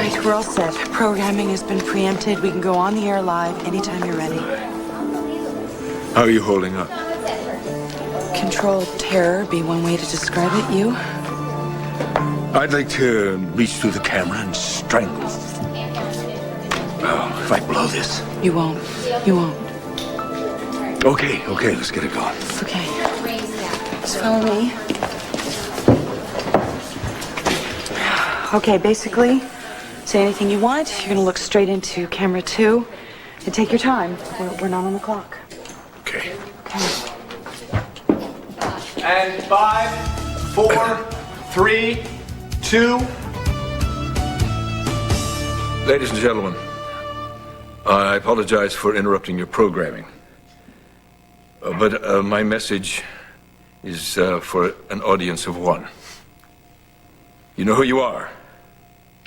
right, we're all set. Programming has been preempted. We can go on the air live anytime you're ready. How are you holding up? Controlled terror be one way to describe it. You? I'd like to reach through the camera and strangle. Oh, if I blow this. You won't. You won't. Okay, let's get it going. Okay. Just follow me. Okay, basically, say anything you want. You're gonna look straight into camera 2 and take your time. We're not on the clock. Okay. Okay. And 5, 4, 3, 2. Ladies and gentlemen, I apologize for interrupting your programming. But my message is for an audience of one. You know who you are,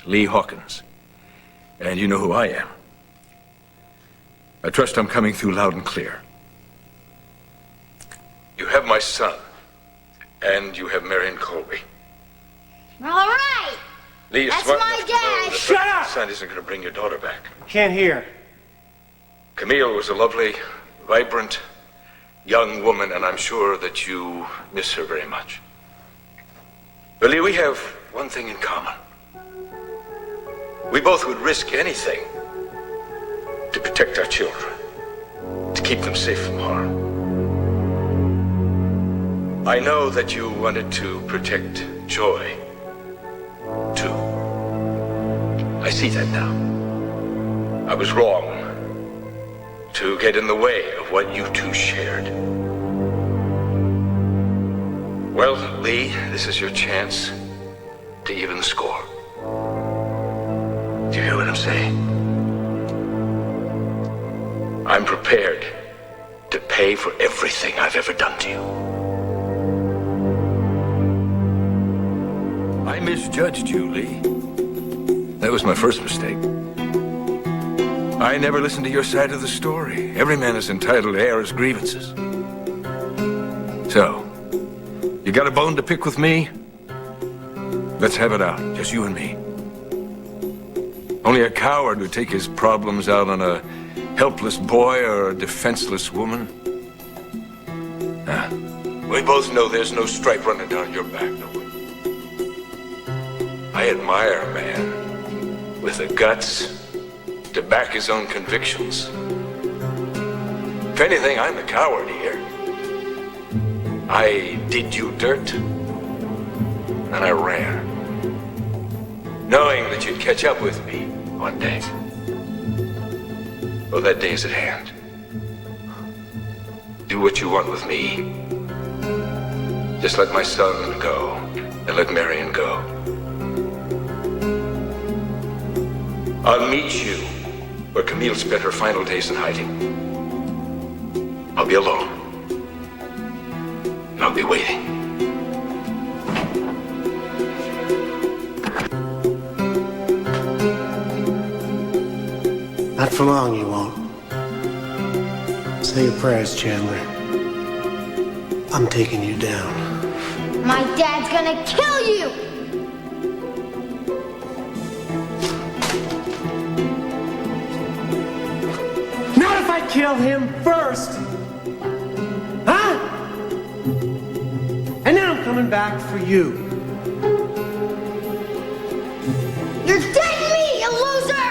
Lee Hawkins. And you know who I am. I trust I'm coming through loud and clear. You have my son, and you have Marian Colby. All right. Lee, That's smart my enough to know dad. that Shut up! your son isn't going to bring your daughter back. Can't hear. Camille was a lovely, vibrant, young woman, and I'm sure that you miss her very much. But Lee, we have one thing in common. We both would risk anything to protect our children, to keep them safe from harm. I know that you wanted to protect Joy, too. I see that now. I was wrong to get in the way of what you two shared. Well, Lee, this is your chance to even the score. Do you hear what I'm saying? I'm prepared to pay for everything I've ever done to you. I misjudged you, Lee. That was my first mistake. I never listened to your side of the story. Every man is entitled to air his grievances. So, you got a bone to pick with me? Let's have it out, just you and me. Only a coward would take his problems out on a helpless boy or a defenseless woman. We both know there's no stripe running down your back, no we? I admire a man with the guts to back his own convictions. If anything, I'm the coward here. I did you dirt, and I ran, knowing that you'd catch up with me one day. Well, that day is at hand. Do what you want with me. Just let my son go, and let Marian go. I'll meet you where Camille spent her final days in hiding. I'll be alone. And I'll be waiting. Not for long, you won't. Say your prayers, Chandler. I'm taking you down. My dad's gonna kill you! Not if I kill him first! Huh? And then I'm coming back for you. You're dead to me, you loser!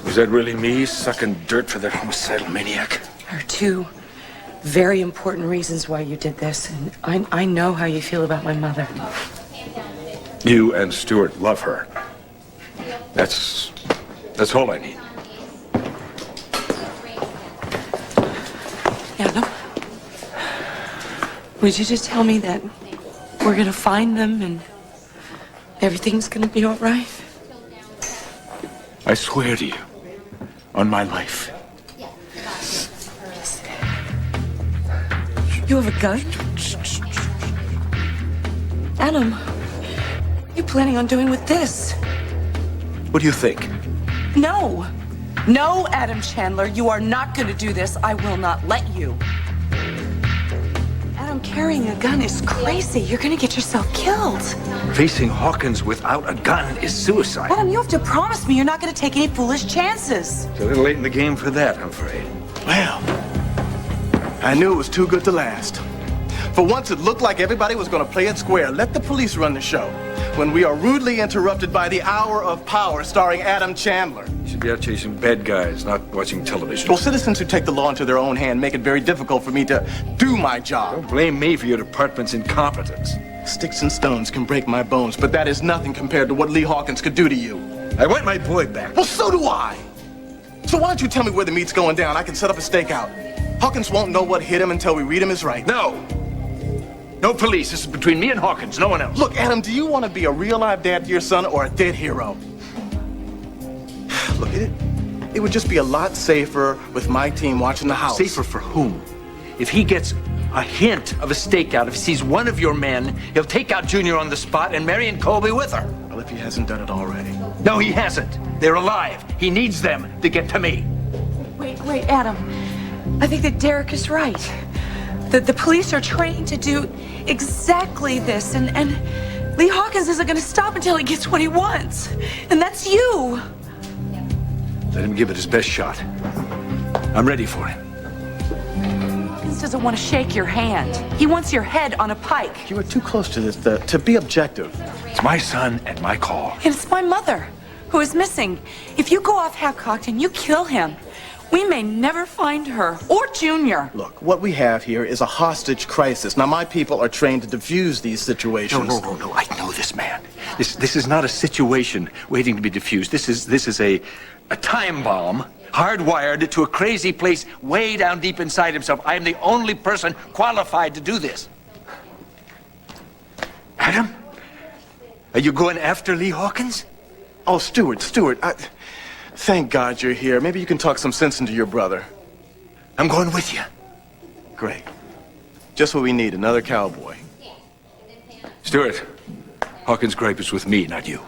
Was that really me sucking dirt for that homicidal maniac? There are two very important reasons why you did this, and I know how you feel about my mother. You and Stuart love her. That's all I need. Adam, would you just tell me that we're gonna find them and everything's gonna be all right? I swear to you, on my life. You have a gun? Adam, what are you planning on doing with this? What do you think? No. No, Adam Chandler, you are not going to do this. I will not let you. Adam, carrying a gun is crazy. You're going to get yourself killed. Facing Hawkins without a gun is suicide. Adam, you have to promise me you're not going to take any foolish chances. It's a little late in the game for that, I'm afraid. Well, I knew it was too good to last. For once, it looked like everybody was going to play it square. Let the police run the show. When we are rudely interrupted by the Hour of Power starring Adam Chandler. You should be out chasing bad guys, not watching television. Well, citizens who take the law into their own hand make it very difficult for me to do my job. Don't blame me for your department's incompetence. Sticks and stones can break my bones, but that is nothing compared to what Lee Hawkins could do to you. I want my boy back. Well, so do I. So why don't you tell me where the meat's going down? I can set up a stakeout. Hawkins won't know what hit him until we read him his rights. No. No police. This is between me and Hawkins, no one else. Look, Adam, do you want to be a real live dad to your son or a dead hero? Look, it would just be a lot safer with my team watching the house. Safer for whom? If he gets a hint of a stakeout, if he sees one of your men, he'll take out Junior on the spot and Marian Colby with her. Well, if he hasn't done it already. No, he hasn't. They're alive. He needs them to get to me. Wait, Adam. I think that Derek is right. The police are trained to do exactly this, and Lee Hawkins isn't going to stop until he gets what he wants. And that's you. Let him give it his best shot. I'm ready for him. Hawkins doesn't want to shake your hand. He wants your head on a pike. You are too close to this to be objective. It's my son and my call. And it's my mother, who is missing. If you go off half-cocked and you kill him, we may never find her or Junior. Look, what we have here is a hostage crisis. Now, my people are trained to defuse these situations. No. I know this man. This is not a situation waiting to be diffused. This is a time bomb hardwired to a crazy place way down deep inside himself. I am the only person qualified to do this. Adam? Are you going after Lee Hawkins? Oh, Stuart, thank God you're here. Maybe you can talk some sense into your brother. I'm going with you. Great. Just what we need, another cowboy. Stuart, Hawkins' gripe is with me, not you.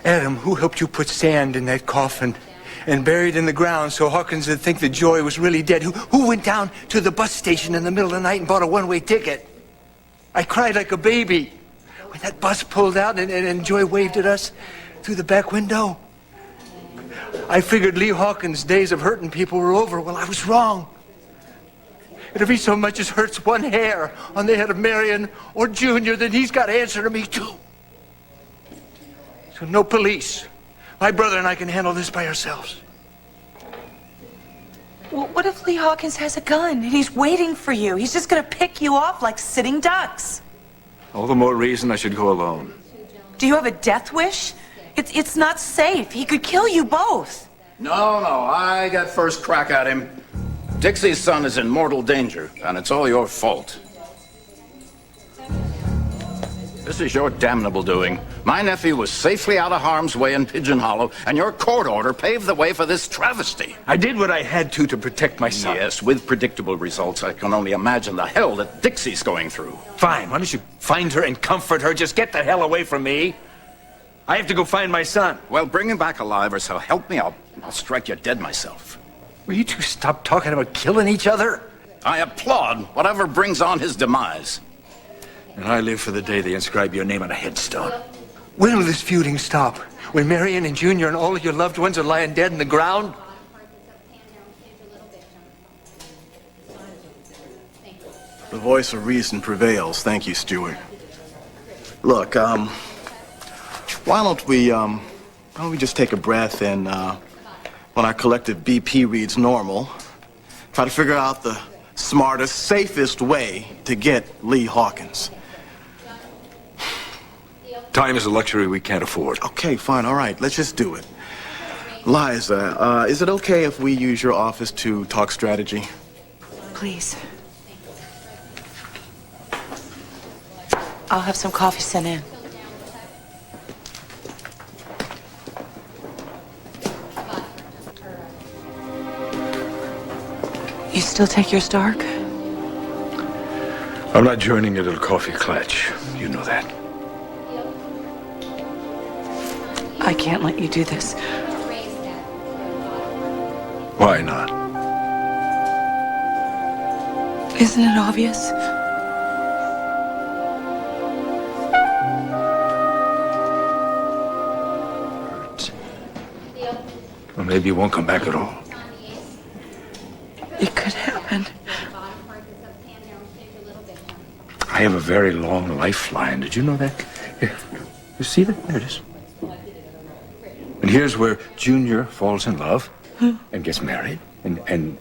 Adam, who helped you put sand in that coffin and bury it in the ground so Hawkins would think that Joy was really dead? Who went down to the bus station in the middle of the night and bought a one-way ticket? I cried like a baby when that bus pulled out and Joy waved at us through the back window. I figured Lee Hawkins' days of hurting people were over. Well, I was wrong. And if he so much as hurts one hair on the head of Marian or Junior, then he's got to answer to me, too. So no police. My brother and I can handle this by ourselves. Well, what if Lee Hawkins has a gun and he's waiting for you? He's just going to pick you off like sitting ducks. All the more reason I should go alone. Do you have a death wish? It's not safe. He could kill you both. No, I got first crack at him. Dixie's son is in mortal danger, and it's all your fault. This is your damnable doing. My nephew was safely out of harm's way in Pigeon Hollow, and your court order paved the way for this travesty. I did what I had to protect my son. Yes, with predictable results. I can only imagine the hell that Dixie's going through. Fine, why don't you find her and comfort her? Just get the hell away from me. I have to go find my son. Well, bring him back alive, or so help me, I'll strike you dead myself. Will you two stop talking about killing each other? I applaud whatever brings on his demise. And I live for the day they inscribe your name on a headstone. When will this feuding stop? When Marian and Junior and all of your loved ones are lying dead in the ground? The voice of reason prevails. Thank you, Stuart. Look, why don't we just take a breath and, when our collective BP reads normal, try to figure out the smartest, safest way to get Lee Hawkins. Time is a luxury we can't afford. Okay, fine, all right, let's just do it. Liza, is it okay if we use your office to talk strategy? Please. I'll have some coffee sent in. You still take your Stark? I'm not joining a little coffee clutch. You know that. I can't let you do this. Why not? Isn't it obvious? Or maybe it won't come back at all. It could happen. I have a very long lifeline. Did you know that? Here. You see that? There it is. And here's where Junior falls in love and gets married. And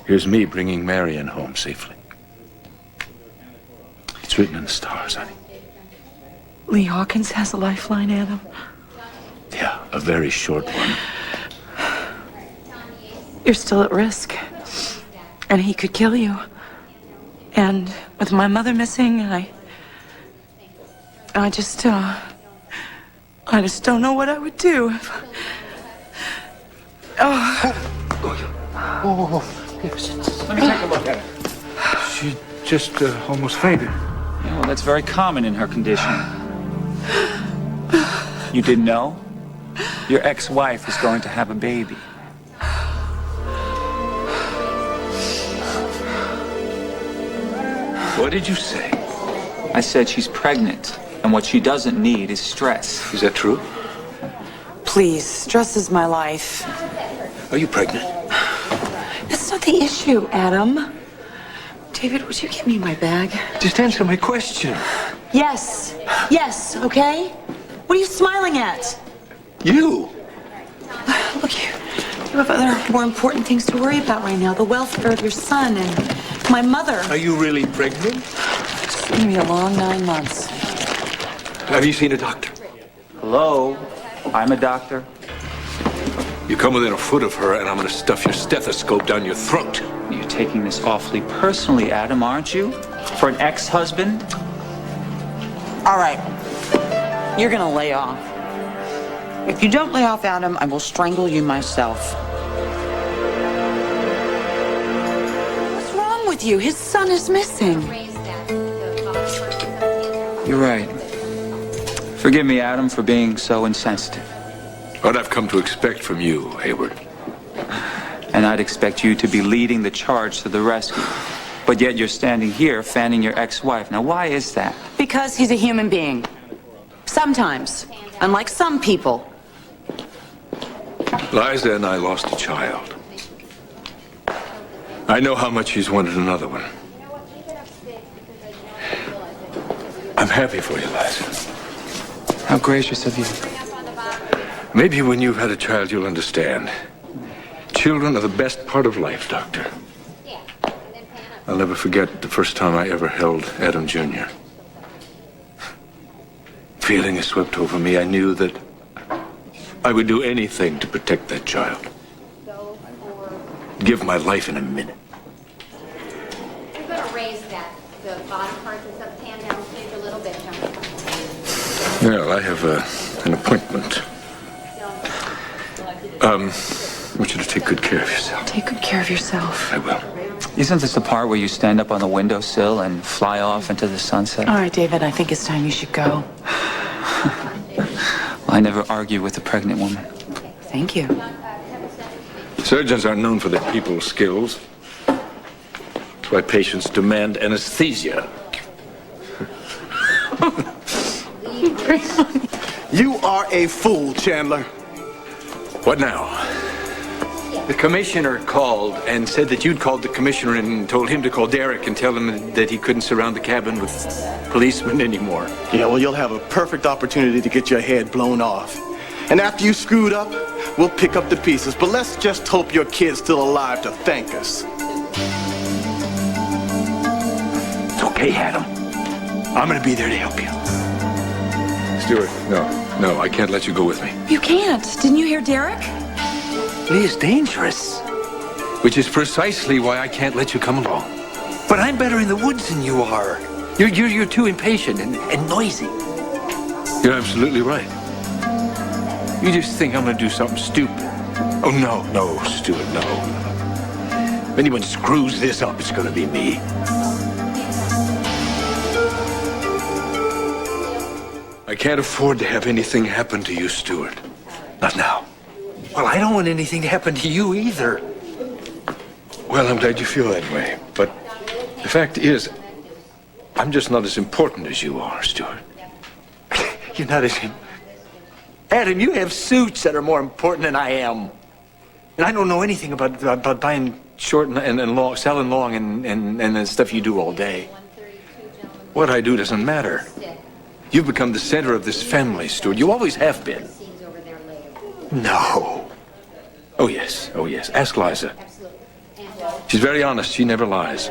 here's me bringing Marian home safely. It's written in the stars, honey. Lee Hawkins has a lifeline, Adam. Yeah, a very short one. You're still at risk. And he could kill you. And with my mother missing, I just don't know what I would do. Let me take a look at her. She just almost fainted. Yeah, well, that's very common in her condition. You didn't know? Your ex-wife is going to have a baby. What did you say? I said she's pregnant, and what she doesn't need is stress. Is that true? Please, stress is my life. Are you pregnant? That's not the issue, Adam. David, would you give me my bag? Just answer my question. Yes. Yes, okay? What are you smiling at? You? Look, you have other more important things to worry about right now. The welfare of your son and my mother. Are you really pregnant? It's gonna be a long 9 months. Have you seen a doctor? Hello? I'm a doctor. You come within a foot of her, and I'm going to stuff your stethoscope down your throat. You're taking this awfully personally, Adam, aren't you? For an ex-husband? All right. You're gonna lay off. If you don't lay off, Adam, I will strangle you myself. What's wrong with you? His son is missing. You're right. Forgive me, Adam, for being so insensitive. What I've come to expect from you, Hayward. And I'd expect you to be leading the charge to the rescue. But yet you're standing here fanning your ex-wife. Now, why is that? Because he's a human being. Sometimes. Unlike some people. Liza and I lost a child. I know how much he's wanted another one. I'm happy for you, Liza. How gracious of you. Maybe when you've had a child, you'll understand. Children are the best part of life, Doctor. I'll never forget the first time I ever held Adam Jr. Feeling swept over me, I knew that I would do anything to protect that child. Give my life in a minute. We're going to raise that, the bottom part that's up hand down stage a little bit, John. Well, I have an appointment. I want you to take good care of yourself. Take good care of yourself. I will. Isn't this the part where you stand up on the windowsill and fly off into the sunset? All right, David, I think it's time you should go. I never argue with a pregnant woman. Thank you. Surgeons aren't known for their people's skills. That's why patients demand anesthesia. You are a fool, Chandler. What now? The commissioner called and said that you'd called the commissioner and told him to call Derek and tell him that he couldn't surround the cabin with policemen anymore. Yeah, well, you'll have a perfect opportunity to get your head blown off. And after you screwed up, we'll pick up the pieces. But let's just hope your kid's still alive to thank us. It's okay, Adam. I'm gonna be there to help you. Stuart, no, I can't let you go with me. You can't. Didn't you hear Derek? Lee is dangerous. Which is precisely why I can't let you come along. But I'm better in the woods than you are. You're too impatient and noisy. You're absolutely right. You just think I'm gonna do something stupid. Oh, no, Stuart, no. If anyone screws this up, it's gonna be me. I can't afford to have anything happen to you, Stuart. Not now. Well, I don't want anything to happen to you either. Well, I'm glad you feel that way. But the fact is, I'm just not as important as you are, Stuart. You're not as... Adam, you have suits that are more important than I am. And I don't know anything about buying short and long, selling long and the stuff you do all day. What I do doesn't matter. You've become the center of this family, Stuart. You always have been. No. Oh, yes. Oh, yes. Ask Liza. She's very honest. She never lies.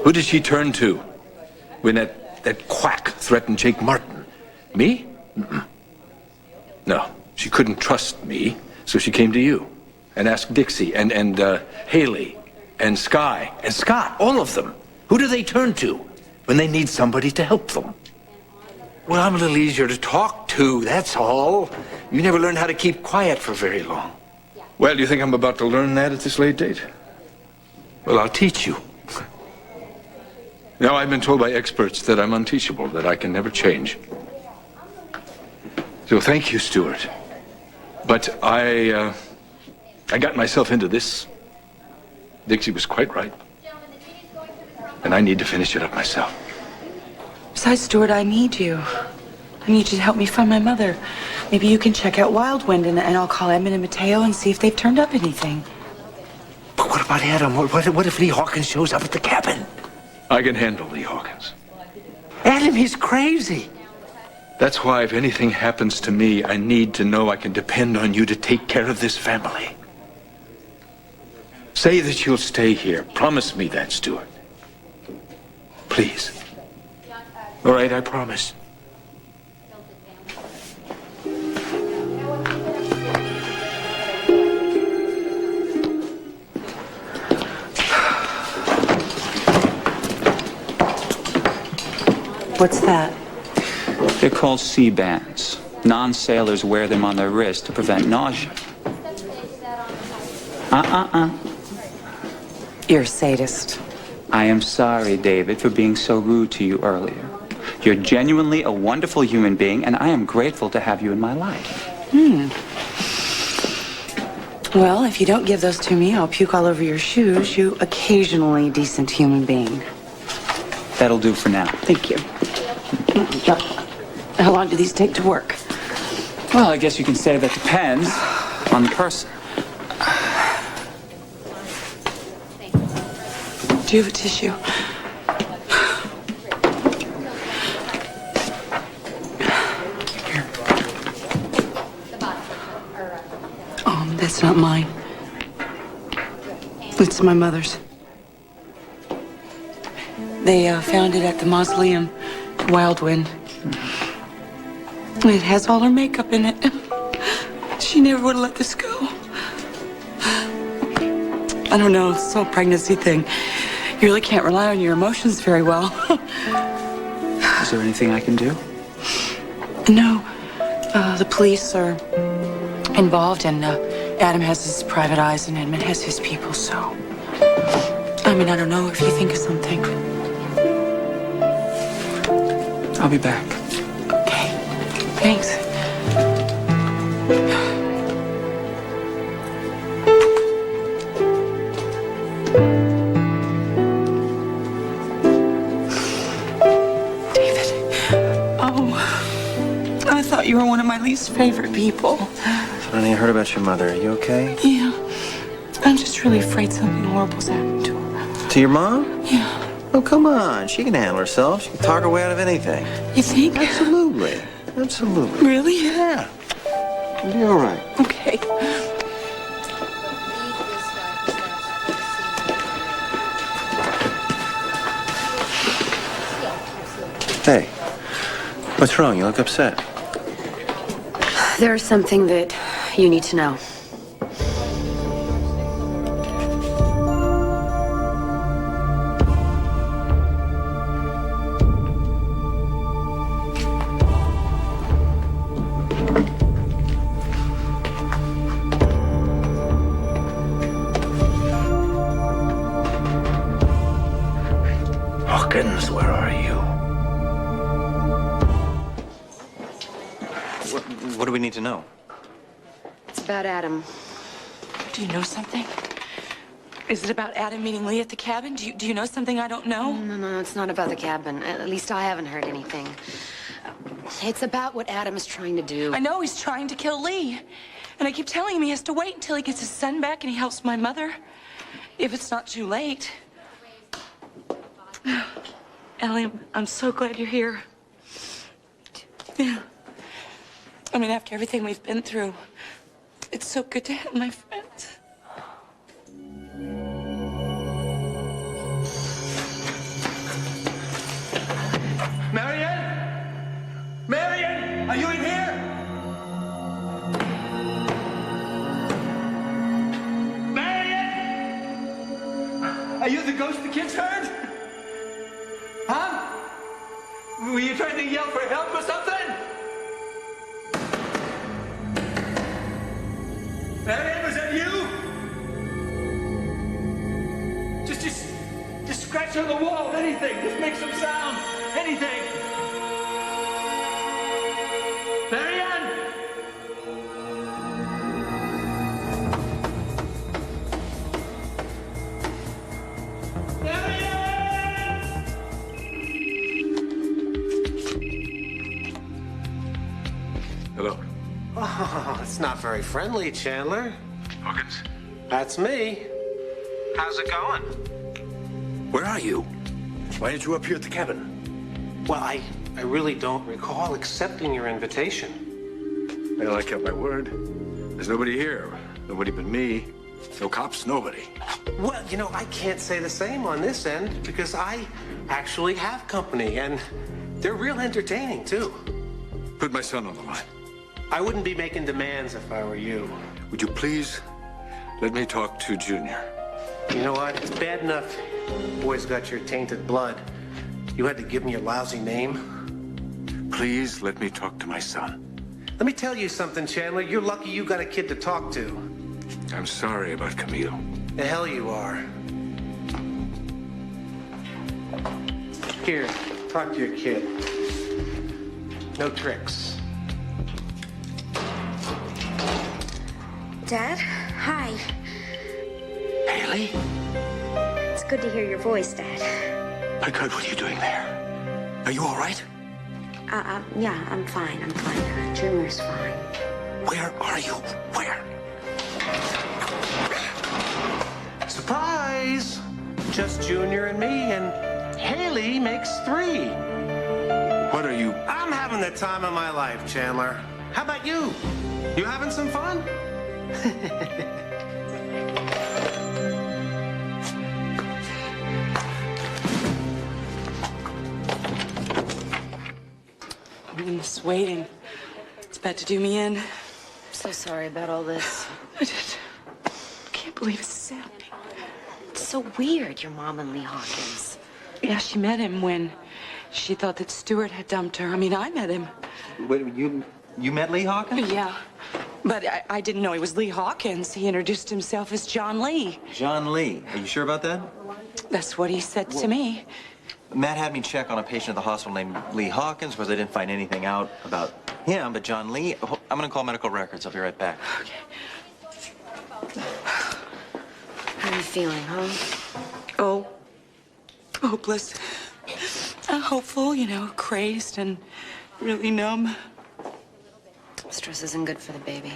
Who did she turn to when that quack threatened Jake Martin? Me? Mm-mm. No. She couldn't trust me, so she came to you and asked Dixie and Haley and Sky and Scott, all of them. Who do they turn to when they need somebody to help them? Well, I'm a little easier to talk to, that's all. You never learned how to keep quiet for very long. Well, do you think I'm about to learn that at this late date? Well, I'll teach you. Now, I've been told by experts that I'm unteachable, that I can never change. So thank you, Stuart. But I got myself into this. Dixie was quite right. And I need to finish it up myself. Besides, Stuart, I need you. I need you to help me find my mother. Maybe you can check out Wildwind, and I'll call Edmund and Mateo and see if they've turned up anything. But what about Adam? What if Lee Hawkins shows up at the cabin? I can handle Lee Hawkins. Adam, he's crazy. That's why if anything happens to me, I need to know I can depend on you to take care of this family. Say that you'll stay here. Promise me that, Stuart. Please. All right, I promise. What's that? They're called C-bands. Non-sailors wear them on their wrist to prevent nausea. You're a sadist. I am sorry, David, for being so rude to you earlier. You're genuinely a wonderful human being, and I am grateful to have you in my life. Well, if you don't give those to me, I'll puke all over your shoes, you occasionally decent human being. That'll do for now. Thank you. How long do these take to work? Well, I guess you can say that depends on the person. Do you have a tissue? That's not mine. It's my mother's. They found it at the mausoleum, Wildwind. It has all her makeup in it. She never would have let this go. I don't know, it's all a pregnancy thing. You really can't rely on your emotions very well. Is there anything I can do? No. The police are involved, and Adam has his private eyes, and Edmund has his people, so... I mean, I don't know if you think of something. I'll be back. Okay. Thanks. You were one of my least favorite people. Honey, I heard about your mother. Are you okay? Yeah. I'm just really afraid something horrible's happened to her. To your mom? Yeah. Oh, come on. She can handle herself. She can talk her way out of anything. You think? Absolutely. Absolutely. Really? Yeah. You'll be all right. Okay. Hey, what's wrong? You look upset. There's something that you need to know. Hawkins, where are you? What do we need to know? It's about Adam. Do you know something? Is it about Adam meeting Lee at the cabin? Do you know something I don't know? No, it's not about the cabin. At least I haven't heard anything. It's about what Adam is trying to do. I know he's trying to kill Lee. And I keep telling him he has to wait until he gets his son back and he helps my mother. If it's not too late. Ellie, I'm so glad you're here. Yeah. I mean, after everything we've been through, it's so good to have my friends. Marian? Marian, are you in here? Marian? Are you the ghost the kids heard? Huh? Were you trying to yell for help or something? Marian, was that you? Just scratch on the wall, anything. Just make some sound. Anything. Marian! Hello. Oh, it's not very friendly, Chandler. Hawkins? That's me. How's it going? Where are you? Why did you appear at the cabin? Well, I really don't recall accepting your invitation. Well, I kept my word. There's nobody here. Nobody but me. No cops, nobody. Well, you know, I can't say the same on this end because I actually have company, and they're real entertaining, too. Put my son on the line. I wouldn't be making demands if I were you. Would you please let me talk to Junior? You know what? It's bad enough boy's got your tainted blood. You had to give me a lousy name. Please let me talk to my son. Let me tell you something, Chandler. You're lucky you got a kid to talk to. I'm sorry about Camille. The hell you are. Here, talk to your kid. No tricks. Dad? Hi. Haley? It's good to hear your voice, Dad. My God, what are you doing there? Are you all right? Yeah, I'm fine. Junior's fine. Where are you? Where? Surprise! Just Junior and me, and Haley makes 3. What are you? I'm having the time of my life, Chandler. How about you? You having some fun? I'm just waiting. It's about to do me in. So sorry about all this. I just can't believe this is happening. It's so weird, your mom and Lee Hawkins. Yeah, she met him when she thought that Stuart had dumped her. I mean, I met him. Wait, you met Lee Hawkins? Yeah, but I didn't know he was Lee Hawkins. He introduced himself as John Lee. John Lee. Are you sure about that? That's what he said to me. Matt had me check on a patient at the hospital named Lee Hawkins because I didn't find anything out about him, but John Lee, I'm gonna call medical records. I'll be right back. Okay. How are you feeling, huh? Oh, hopeless. Hopeful, you know, crazed and really numb. Stress isn't good for the baby.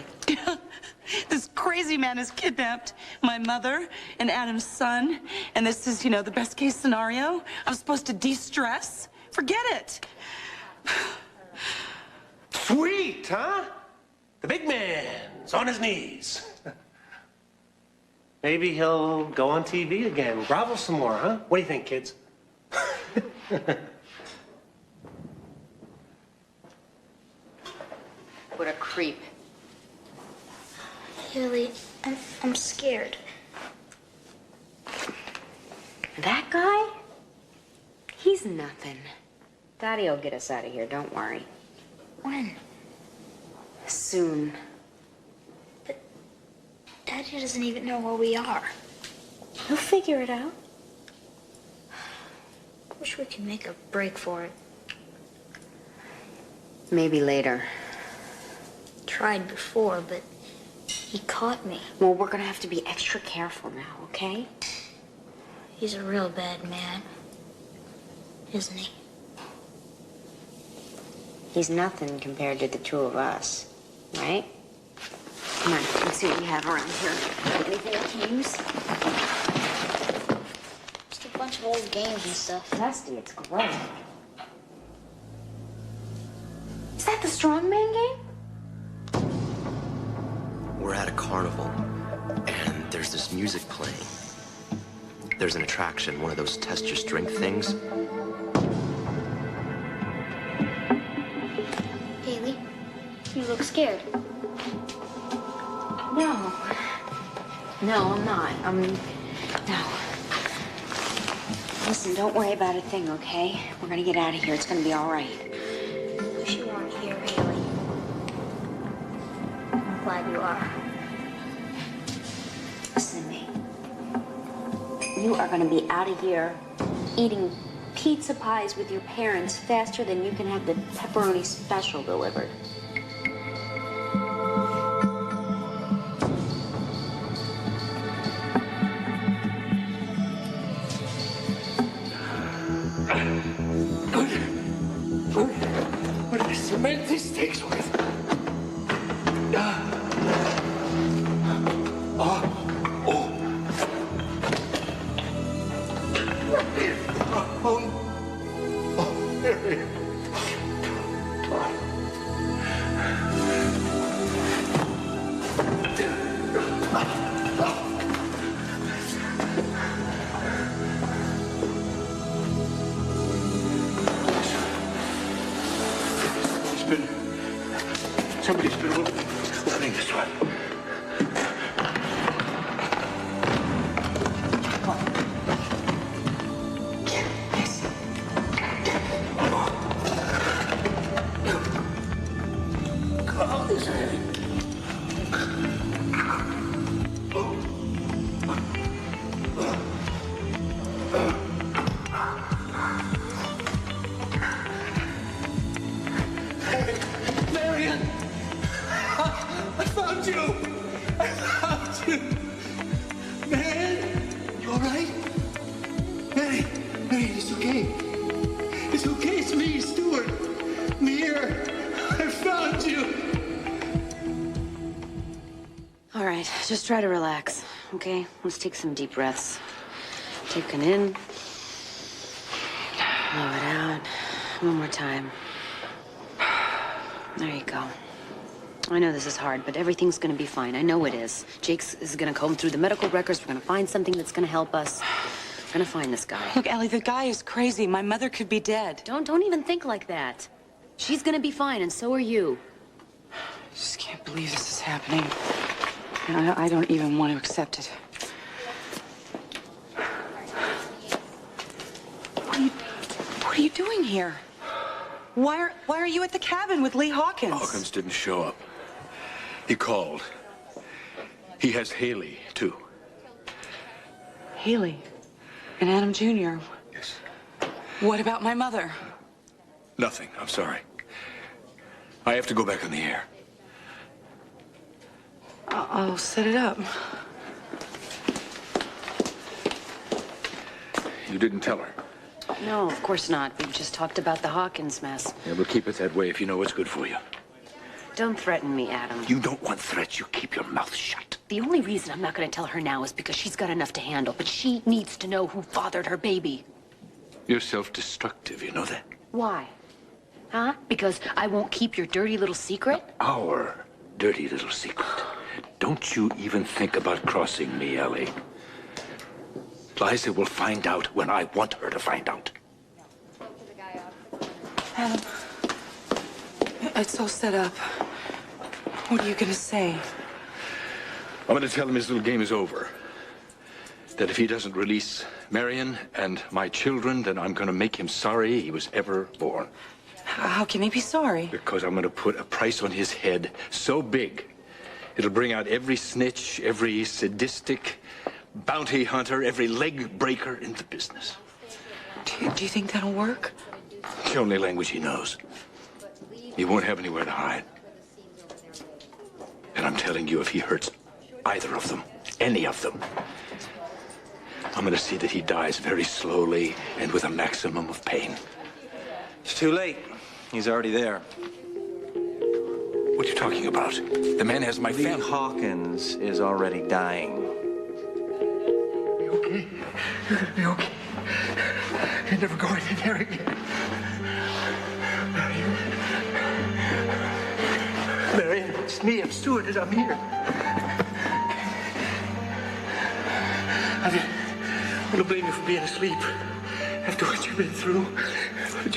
This crazy man has kidnapped my mother and Adam's son, and this is, you know, the best case scenario. I'm supposed to de-stress? Forget it. Sweet, huh? The big man's on his knees. Maybe he'll go on TV again, grovel some more, huh? What do you think, kids? What a creep. Haley, I'm scared. That guy? He's nothing. Daddy'll get us out of here, don't worry. When? Soon. But Daddy doesn't even know where we are. He'll figure it out. wish we could make a break for it. Maybe later. Tried before, but he caught me. Well, we're gonna have to be extra careful now, okay? He's a real bad man, isn't he? He's nothing compared to the two of us, right? Come on, let's see what we have around here. Anything I can use? Just a bunch of old games and stuff. Dusty, it's great. Is that the strongman game? We're at a carnival, and there's this music playing. There's an attraction, one of those test your strength things. Haley, you look scared. No. No, I'm not. No. Listen, don't worry about a thing, okay? We're gonna get out of here. It's gonna be all right. Wish you weren't here, Haley. I'm glad you are. Listen to me. You are gonna be out of here eating pizza pies with your parents faster than you can have the pepperoni special delivered. What did I cement these steaks with? Mary. Somebody's been opening this one. Marian! I found you! I found you! Man! You all right? Mary! Mary, it's okay. It's okay, it's me, Stuart. I'm here. I found you! All right, just try to relax, okay? Let's take some deep breaths. Take it in. Blow it out. One more time. There you go. I know this is hard, but everything's gonna be fine. I know it is. Jake's is gonna comb through the medical records. We're gonna find something that's gonna help us. We're gonna find this guy. Look, Ellie, the guy is crazy. My mother could be dead. Don't even think like that. She's gonna be fine, and so are you. I just can't believe this is happening. And I don't even want to accept it. What are you doing here? Why are you at the cabin with Lee Hawkins? Hawkins didn't show up. He called. He has Haley, too. Haley and Adam Jr. Yes. What about my mother? Nothing. I'm sorry. I have to go back on the air. I'll set it up. You didn't tell her. No, of course not. We just talked about the Hawkins mess. Yeah, we'll keep it that way if you know what's good for you. Don't threaten me, Adam. You don't want threats. You keep your mouth shut. The only reason I'm not going to tell her now is because she's got enough to handle, but she needs to know who fathered her baby. You're self-destructive, you know that? Why? Huh? Because I won't keep your dirty little secret? Our dirty little secret. Don't you even think about crossing me, Ellie. Liza will find out when I want her to find out. Adam, it's all set up. What are you going to say? I'm going to tell him his little game is over. That if he doesn't release Marian and my children, then I'm going to make him sorry he was ever born. How can he be sorry? Because I'm going to put a price on his head so big, it'll bring out every snitch, every sadistic bounty hunter, every leg breaker in the business. Do you think that'll work? It's the only language he knows. He won't have anywhere to hide. And I'm telling you, if he hurts either of them, any of them, I'm going to see that he dies very slowly and with a maximum of pain. It's too late. He's already there. What are you talking about? The man has my Lee family. Hawkins is already dying. Be okay. You're gonna be okay. You're never going in there again. Marian, it's me. I'm Stuart, and I'm here. I don't blame you for being asleep after what you've been through. But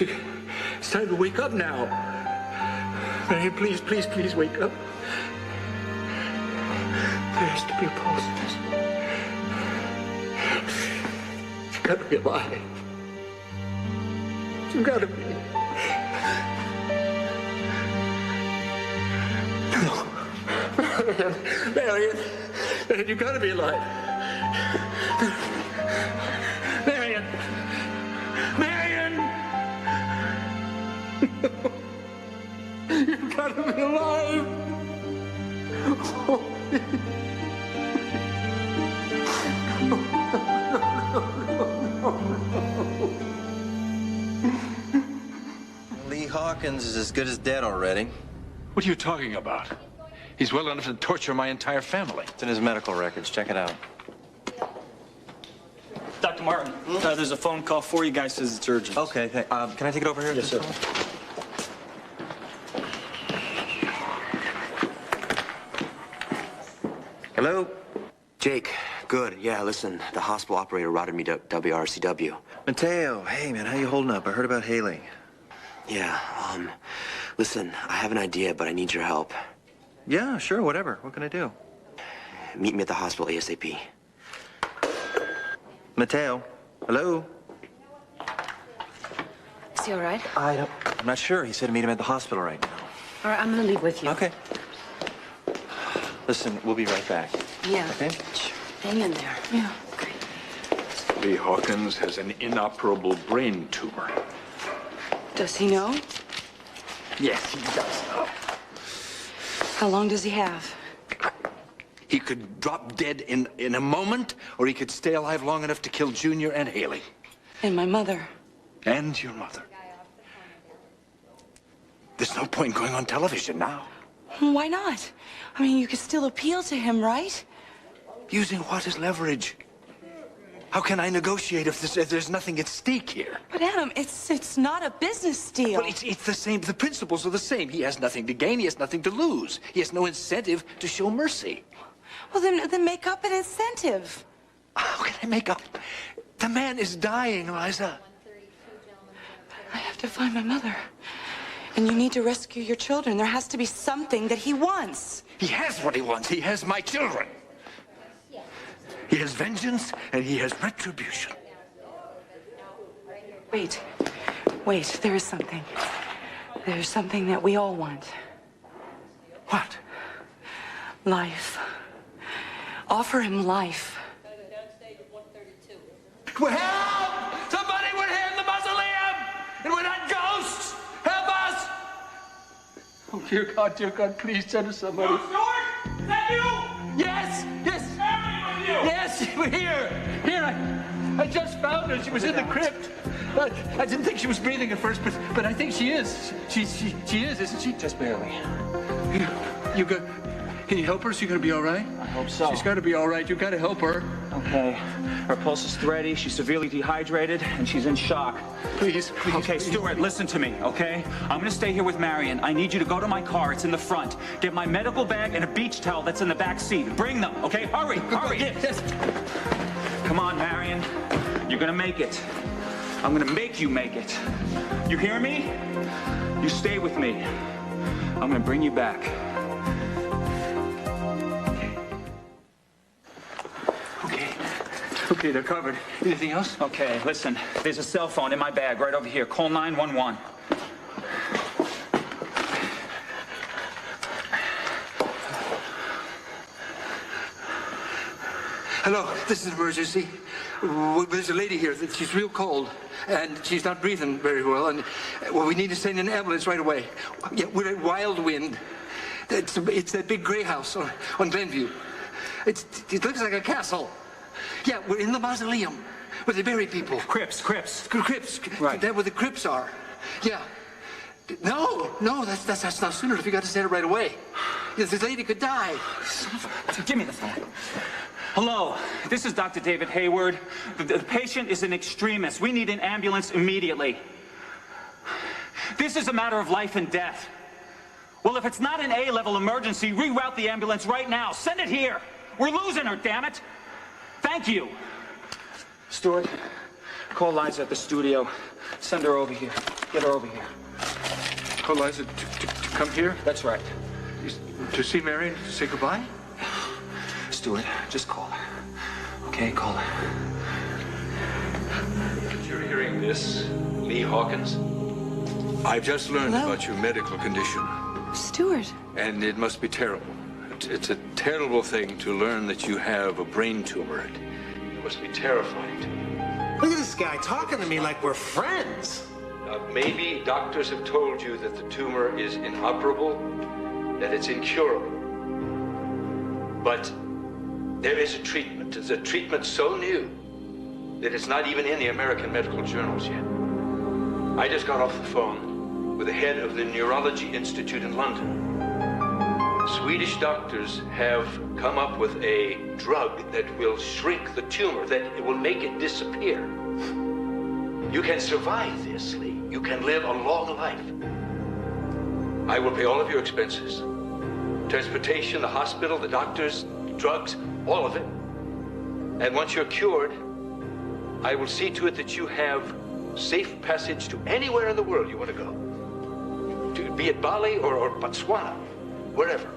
it's time to wake up now. Marian, please, please, please wake up. There has to be a pulse. You've got to be alive. You've got to be. No. Marian, you've got to be alive. Marian! Marian! You've got to be alive! Lee Hawkins is as good as dead already. What are you talking about? He's well enough to torture my entire family. It's in his medical records. Check it out. Dr. Martin, there's a phone call for you guys. Says it's urgent. Okay. Can I take it over here? Yes, sir. Hello? Jake, good. Yeah, listen, the hospital operator routed me to WRCW. Mateo, hey, man, how you holding up? I heard about Haley. Yeah, listen, I have an idea, but I need your help. Yeah, sure, whatever. What can I do? Meet me at the hospital ASAP. Mateo, hello? Is he all right? I'm not sure. He said to meet him at the hospital right now. All right, I'm gonna leave with you. Okay. Listen, we'll be right back. Yeah. Okay? Hang in there. Yeah. Okay. Lee Hawkins has an inoperable brain tumor. Does he know? Yes, he does know. How long does he have? He could drop dead in a moment, or he could stay alive long enough to kill Junior and Haley. And my mother. And your mother. There's no point going on television now. Why not? I mean, you could still appeal to him, right? Using what as leverage? How can I negotiate if there's nothing at stake here? But Adam, it's not a business deal. Well, it's the same. The principles are the same. He has nothing to gain. He has nothing to lose. He has no incentive to show mercy. Well, then make up an incentive. How can I make up? The man is dying, Liza. I have to find my mother. And you need to rescue your children. There has to be something that he wants. He has what he wants. He has my children. He has vengeance and he has retribution. Wait, there is something. There's something that we all want. What? Life. Offer him life. Well, help! Somebody, we're here in the mausoleum! And we're not ghosts! Help us! Oh, dear God, please send us somebody. Oh, Stuart! Is that you? Yes! Family with you! Yes, we're here! Here, I just found her. She was in the crypt. I didn't think she was breathing at first, but I think she is. She is, isn't she? Just barely. You got... Can you help her? Is she gonna be all right? I hope so. She's gotta be all right. You gotta help her. Okay. Her pulse is thready, she's severely dehydrated, and she's in shock. Please. Okay, Stuart, listen to me, okay? I'm gonna stay here with Marian. I need you to go to my car. It's in the front. Get my medical bag and a beach towel that's in the back seat. Bring them, okay? Hurry! Yes. Come on, Marian. You're gonna make it. I'm gonna make you make it. You hear me? You stay with me. I'm gonna bring you back. Okay, they're covered. Anything else? Okay, listen. There's a cell phone in my bag right over here. Call 911. Hello, this is an emergency. There's a lady here that she's real cold, and she's not breathing very well, and well, we need to send an ambulance right away. Yeah, we're at Wild Wind. It's that big gray house on Glenview. It looks like a castle. Yeah, we're in the mausoleum where they bury people. Crypts. Right. That's where the crypts are. Yeah. No, that's not sooner if you got to send it right away. This lady could die. Give me the phone. Hello, this is Dr. David Hayward. The patient is an extremist. We need an ambulance immediately. This is a matter of life and death. Well, if it's not an A-level emergency, reroute the ambulance right now. Send it here. We're losing her, damn it. Thank you. Stuart, call Liza at the studio. Send her over here. Get her over here. Call Liza to come here? That's right. To see Marian, to say goodbye? Stuart, just call her. Okay, call her. You're hearing this, Lee Hawkins? I've just learned about your medical condition. Stuart. And it must be terrible. It's a terrible thing to learn that you have a brain tumor. It must be terrifying to you. Look at this guy talking to me like we're friends. Maybe doctors have told you that the tumor is inoperable, that it's incurable. But there is a treatment. It's a treatment so new that it's not even in the American medical journals yet. I just got off the phone with the head of the Neurology Institute in London. Swedish doctors have come up with a drug that will shrink the tumor, that it will make it disappear. You can survive this, Lee. You can live a long life. I will pay all of your expenses. Transportation, the hospital, the doctors, drugs, all of it. And once you're cured, I will see to it that you have safe passage to anywhere in the world you want to go. Be it Bali or Botswana, wherever.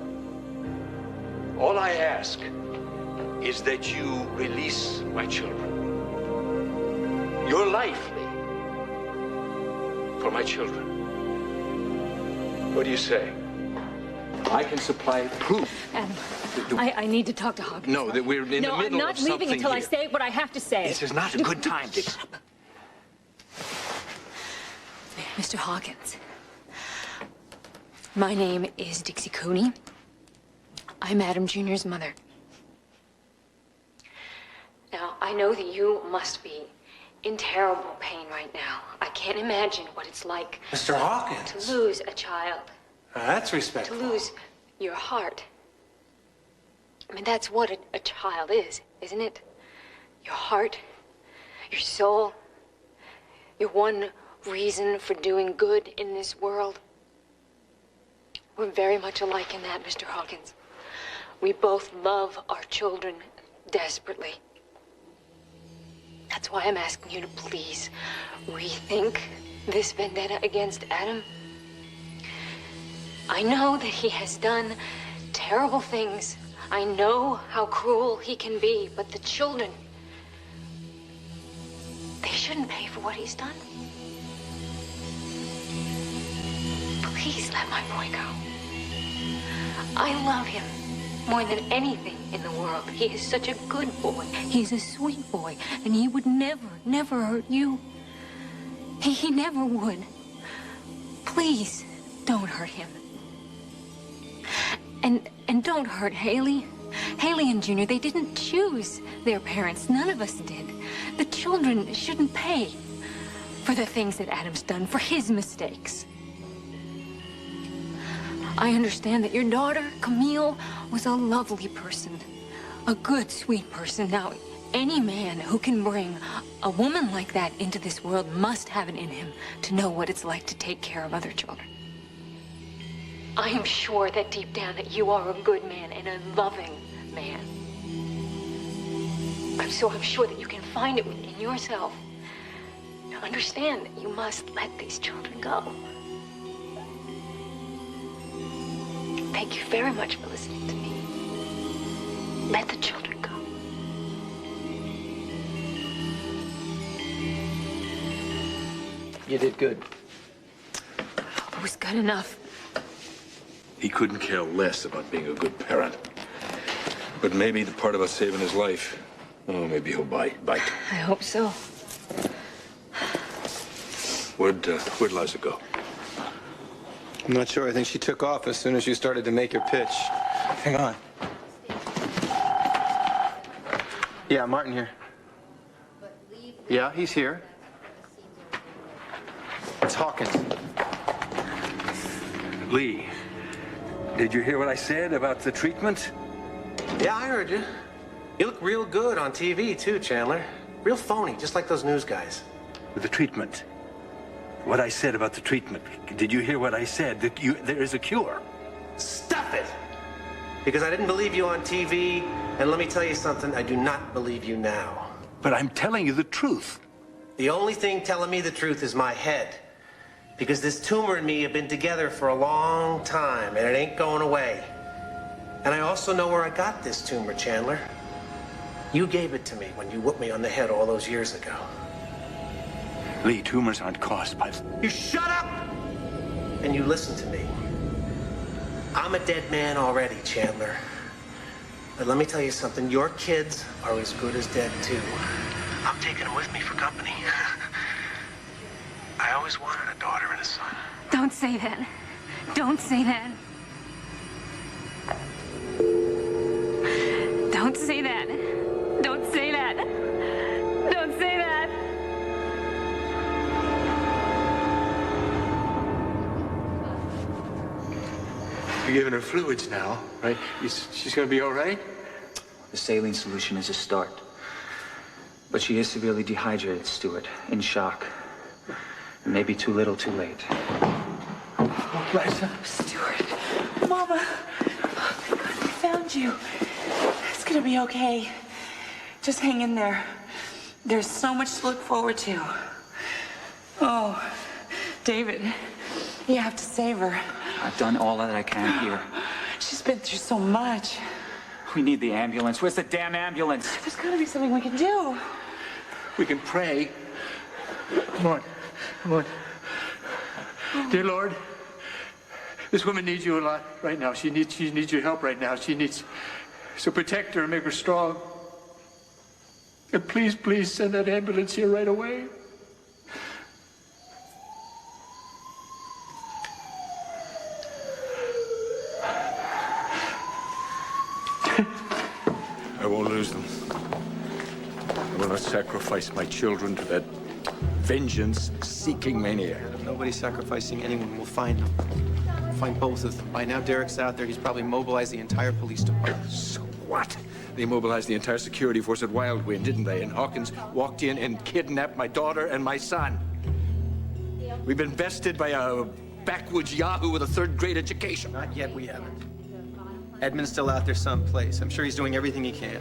All I ask is that you release my children. Your life, Lee, for my children. What do you say? I can supply proof. Adam, I need to talk to Hawkins. No, that we're in the middle of something. No, I'm not leaving until I say what I have to say. This is not a good time. Mr. Hawkins, my name is Dixie Cooney. I'm Adam Jr.'s mother. Now, I know that you must be in terrible pain right now. I can't imagine what it's like Mr. Hawkins. to lose a child. That's respectful. To lose your heart. I mean, that's what a child is, isn't it? Your heart, your soul, your one reason for doing good in this world. We're very much alike in that, Mr. Hawkins. We both love our children desperately. That's why I'm asking you to please rethink this vendetta against Adam. I know that he has done terrible things. I know how cruel he can be, but the children, they shouldn't pay for what he's done. Please let my boy go. I love him more than anything in the world. He is such a good boy. He's a sweet boy, and he would never hurt you. He never would. Please, don't hurt him. And don't hurt Haley. Haley and Junior, they didn't choose their parents. None of us did. The children shouldn't pay for the things that Adam's done, for his mistakes. I understand that your daughter, Camille, was a lovely person. A good, sweet person. Now, any man who can bring a woman like that into this world must have it in him to know what it's like to take care of other children. I am sure that deep down that you are a good man and a loving man. I'm sure that you can find it within yourself to understand that you must let these children go. Thank you very much for listening to me. Let the children go. You did good. It was good enough. He couldn't care less about being a good parent. But maybe the part about saving his life Oh, maybe he'll bite. I hope so. Where'd Liza go? I'm not sure. I think she took off as soon as you started to make your pitch. Hang on. Yeah, Martin here. Yeah, he's here. It's Hawkins. Lee, did you hear what I said about the treatment? Yeah, I heard you. You look real good on TV, too, Chandler. Real phony, just like those news guys. The treatment. What I said about the treatment. Did you hear what I said? That there is a cure. Stuff it! Because I didn't believe you on TV, and let me tell you something, I do not believe you now. But I'm telling you the truth. The only thing telling me the truth is my head. Because this tumor and me have been together for a long time, and it ain't going away. And I also know where I got this tumor, Chandler. You gave it to me when you whooped me on the head all those years ago. Lee, tumors aren't caused by... You shut up! And you listen to me. I'm a dead man already, Chandler. But let me tell you something. Your kids are as good as dead, too. I'm taking them with me for company. I always wanted a daughter and a son. Don't say that. Don't say that. Don't say that. Don't say that. Don't say that. You're giving her fluids now, right? She's gonna be all right? The saline solution is a start. But she is severely dehydrated, Stuart, in shock. It may be too little, too late. Liza? Stuart, Mama, thank God we found you. It's gonna be okay. Just hang in there. There's so much to look forward to. Oh, David, you have to save her. I've done all that I can here. She's been through so much. We need the ambulance. Where's the damn ambulance? There's gotta be something we can do. We can pray. Come on. Come on. Dear Lord, this woman needs you a lot right now. She needs your help right now. So protect her and make her strong. And please, please send that ambulance here right away. I won't lose them. I will not sacrifice my children to that vengeance-seeking maniac. Nobody's sacrificing anyone. We'll find them. We'll find both of them. By now, Derek's out there. He's probably mobilized the entire police department. So what? They mobilized the entire security force at Wildwind, didn't they? And Hawkins walked in and kidnapped my daughter and my son. We've been bested by a backwoods yahoo with a third-grade education. Not yet, we haven't. Edmund's still out there someplace. I'm sure he's doing everything he can.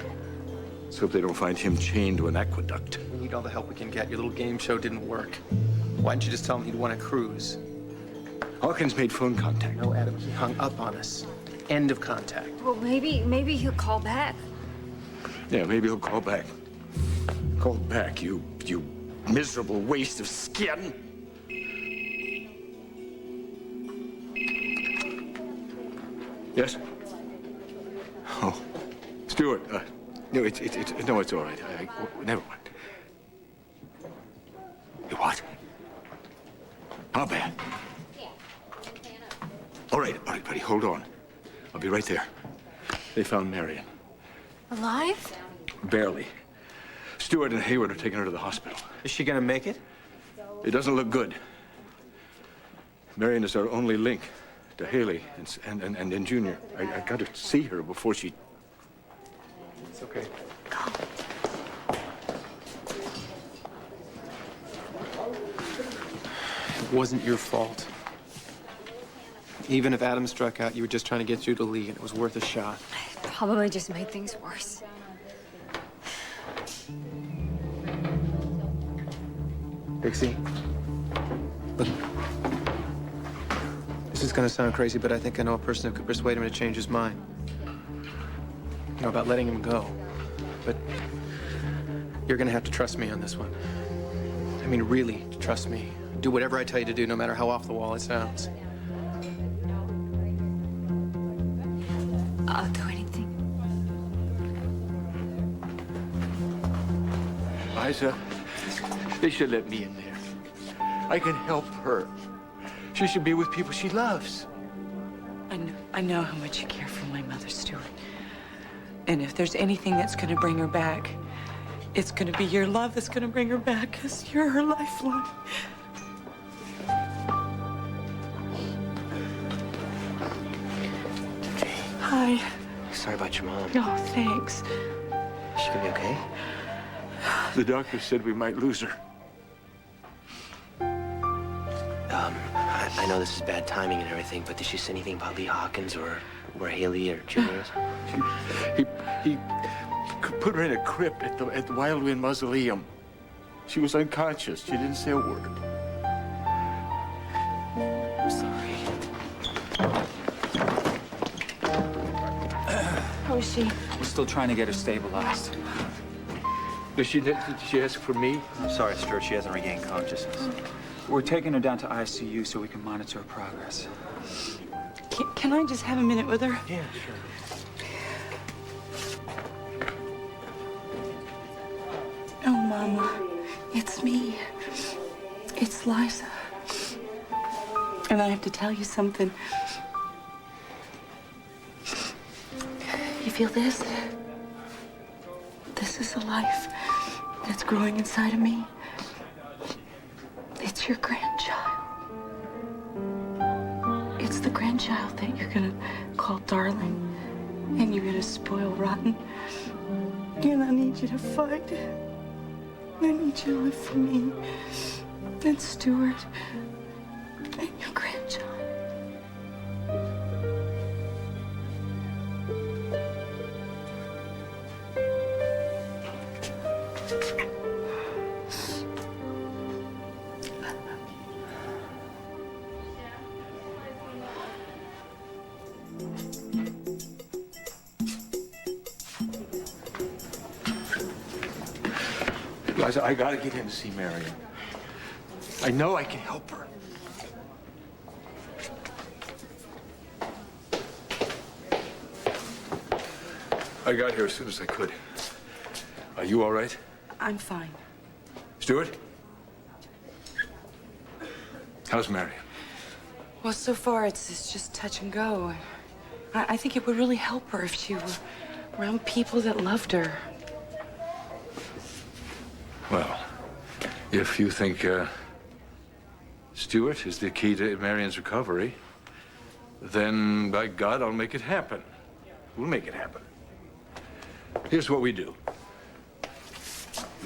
Let's hope they don't find him chained to an aqueduct. We need all the help we can get. Your little game show didn't work. Why didn't you just tell him he'd want a cruise? Hawkins made phone contact. No, Adam, he hung up on us. End of contact. Well, maybe he'll call back. Yeah, maybe he'll call back. Call back, you miserable waste of skin. Yes? Oh, Stuart, no, it's all right. Never mind. What? How bad? All right, buddy, hold on. I'll be right there. They found Marian. Alive? Barely. Stewart and Hayward are taking her to the hospital. Is she gonna make it? It doesn't look good. Marian is our only link to Haley and Junior. I got to see her before she... It's okay. It wasn't your fault. Even if Adam struck out, you were just trying to get you to Lee, and it was worth a shot. Probably just made things worse. Dixie, look. This is gonna sound crazy, but I think I know a person who could persuade him to change his mind. You know, about letting him go. But you're gonna have to trust me on this one. I mean, really trust me. Do whatever I tell you to do, no matter how off the wall it sounds. I'll do anything. Liza, they should let me in there. I can help her. She should be with people she loves. I know how much you care for my mother, Stuart. And if there's anything that's going to bring her back, it's going to be your love that's going to bring her back, because you're her lifeline. Hi. Sorry about your mom. Oh, thanks. Is she gonna be okay? The doctor said we might lose her. I know this is bad timing and everything, but did she say anything about Lee Hawkins or where Haley or Junior is? He put her in a crypt at the Wild Wind Mausoleum. She was unconscious. She didn't say a word. I'm sorry. How is she? We're still trying to get her stabilized. Did she ask for me? I'm sorry, Stuart. She hasn't regained consciousness. We're taking her down to ICU so we can monitor her progress. Can I just have a minute with her? Yeah, sure. Oh, Mama, it's me. It's Liza. And I have to tell you something. You feel this? This is a life that's growing inside of me. It's your grandchild. It's the grandchild that you're gonna call darling, and you're gonna spoil rotten. And I need you to fight. I need you to live for me, and Stuart, and your grandchild. Liza, I gotta get in to see Marian. I know I can help her. I got here as soon as I could. Are you all right? I'm fine. Stuart? How's Marian? Well, so far it's just touch and go. I think it would really help her if she were around people that loved her. Well, if you think Stuart is the key to Marian's recovery, then by God, I'll make it happen. We'll make it happen. Here's what we do.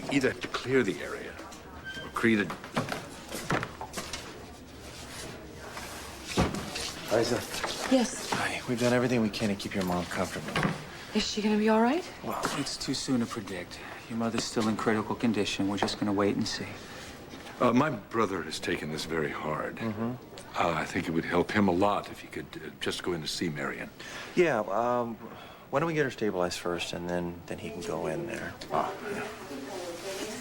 We either have to clear the area or create a... Liza. Yes. Hi. We've done everything we can to keep your mom comfortable. Is she gonna be all right? Well, it's too soon to predict. Your mother's still in critical condition. We're just gonna wait and see. My brother has taken this very hard. I think it would help him a lot if he could just go in to see Marian. Yeah, why don't we get her stabilized first, and then he can go in there.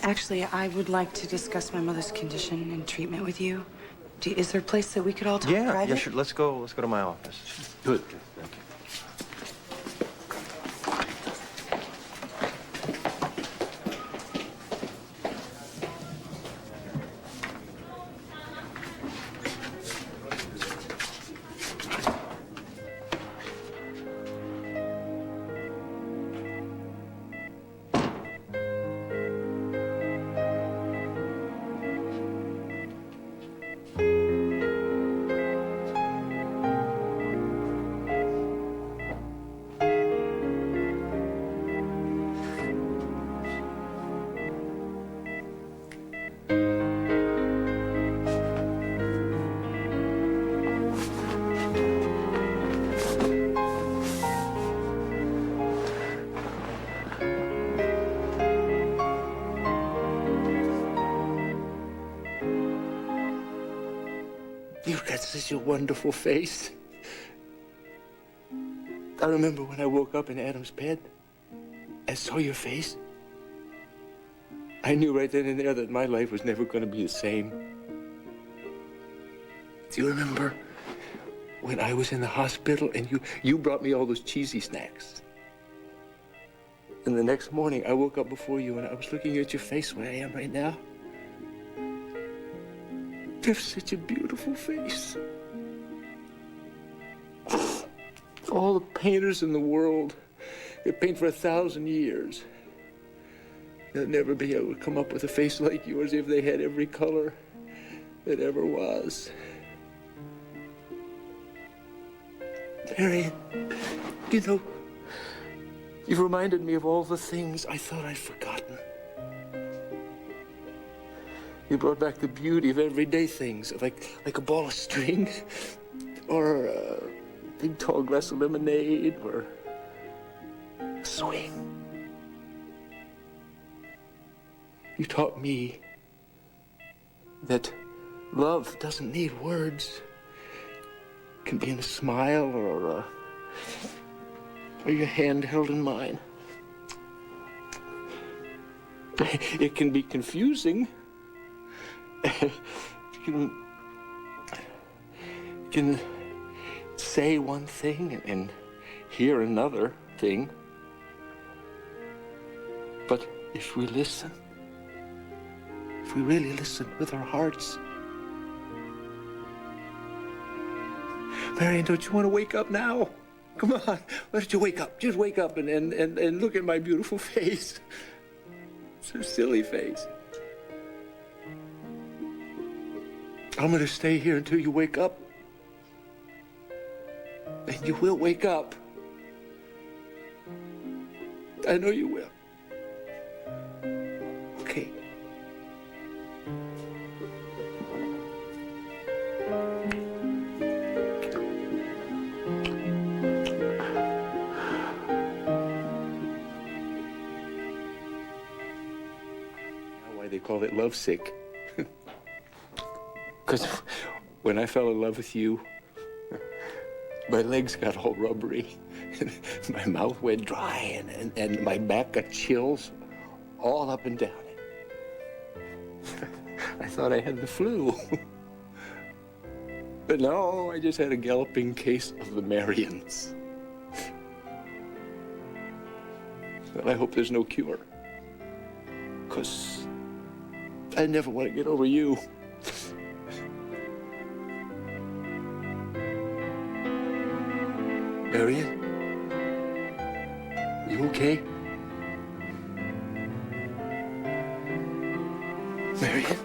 Actually, I would like to discuss my mother's condition and treatment with you. Is there a place that we could all talk private? Yeah, sure. Let's go to my office. Good. Thank you. You've got such a wonderful face. I remember when I woke up in Adam's bed and saw your face. I knew right then and there that my life was never going to be the same. Do you remember when I was in the hospital and you brought me all those cheesy snacks? And the next morning, I woke up before you, and I was looking at your face where I am right now. You have such a beautiful face. All the painters in the world, they paint for 1,000 years. They'll never be able to come up with a face like yours if they had every color that ever was. Marian, you know, you've reminded me of all the things I thought I'd forgotten. You brought back the beauty of everyday things, like a ball of string, or a big tall glass of lemonade, or a swing. You taught me that love doesn't need words. It can be in a smile or your hand held in mine. It can be confusing. You can say one thing and hear another thing. But if we listen, if we really listen with our hearts. Marian, don't you want to wake up now? Come on, why don't you wake up? Just wake up and look at my beautiful face. It's a silly face. I'm going to stay here until you wake up. And you will wake up. I know you will. Okay. Why they call it lovesick. Because when I fell in love with you, my legs got all rubbery, my mouth went dry, and my back got chills all up and down it. I thought I had the flu. But no, I just had a galloping case of the Marians. Well, I hope there's no cure. Because I never want to get over you. Marian? You okay? Marian?